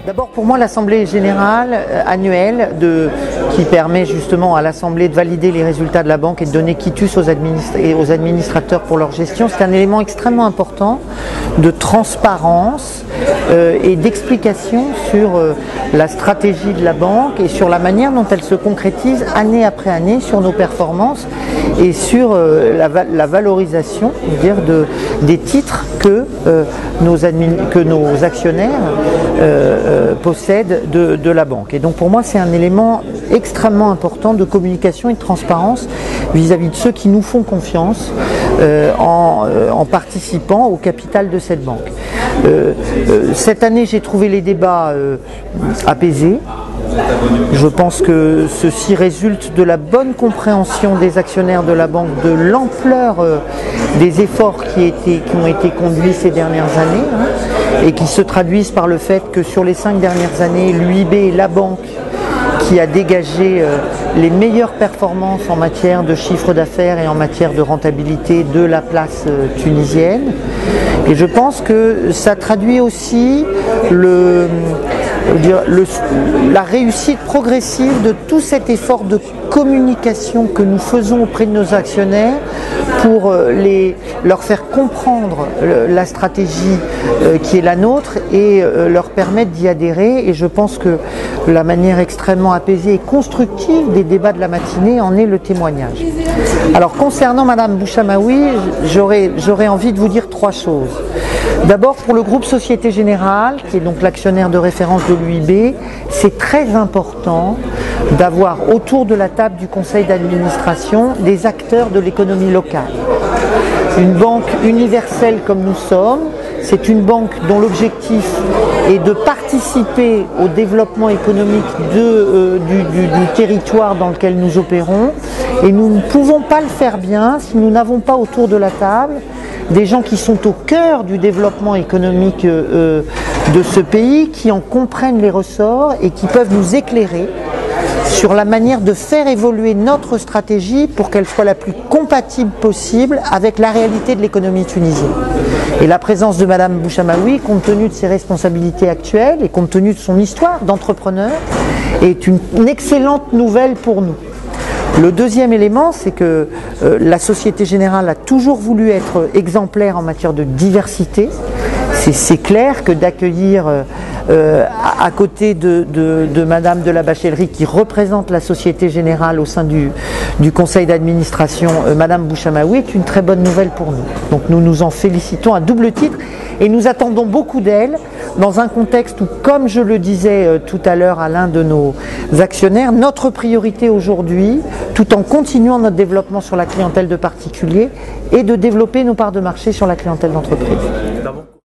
D'abord, pour moi, l'Assemblée générale annuelle qui permet justement à l'Assemblée de valider les résultats de la banque et de donner quitus aux administrateurs pour leur gestion, c'est un élément extrêmement important de transparence et d'explication sur la stratégie de la banque et sur la manière dont elle se concrétise année après année sur nos performances et sur la valorisation, des titres que nos actionnaires possèdent de la banque. Et donc pour moi, c'est un élément extrêmement important de communication et de transparence vis-à-vis de ceux qui nous font confiance en participant au capital de cette banque. Cette année, j'ai trouvé les débats apaisés. Je pense que ceci résulte de la bonne compréhension des actionnaires de la banque, de l'ampleur des efforts qui ont été conduits ces dernières années et qui se traduisent par le fait que sur les 5 dernières années, l'UIB est la banque qui a dégagé les meilleures performances en matière de chiffre d'affaires et en matière de rentabilité de la place tunisienne. Et je pense que ça traduit aussi la réussite progressive de tout cet effort de communication que nous faisons auprès de nos actionnaires pour leur faire comprendre la stratégie qui est la nôtre et leur permettre d'y adhérer. Et je pense que la manière extrêmement apaisée et constructive des débats de la matinée en est le témoignage. Alors concernant Madame Bouchamaoui, j'aurais envie de vous dire 3 choses. D'abord, pour le groupe Société Générale, qui est donc l'actionnaire de référence de l'UIB, c'est très important d'avoir autour de la table du conseil d'administration des acteurs de l'économie locale. Une banque universelle comme nous sommes, c'est une banque dont l'objectif est de participer au développement économique du territoire dans lequel nous opérons, et nous ne pouvons pas le faire bien si nous n'avons pas autour de la table des gens qui sont au cœur du développement économique de ce pays, qui en comprennent les ressorts et qui peuvent nous éclairer sur la manière de faire évoluer notre stratégie pour qu'elle soit la plus compatible possible avec la réalité de l'économie tunisienne. Et la présence de Madame Bouchamaoui, compte tenu de ses responsabilités actuelles et compte tenu de son histoire d'entrepreneur, est une excellente nouvelle pour nous. Le deuxième élément, c'est que la Société Générale a toujours voulu être exemplaire en matière de diversité. C'est clair que d'accueillir à côté de Madame de la Bachellerie, qui représente la Société Générale au sein du conseil d'administration, Madame Bouchamaoui, est une très bonne nouvelle pour nous. Donc nous nous en félicitons à double titre et nous attendons beaucoup d'elle dans un contexte où, comme je le disais tout à l'heure à l'un de nos actionnaires, notre priorité aujourd'hui, tout en continuant notre développement sur la clientèle de particuliers, est de développer nos parts de marché sur la clientèle d'entreprise.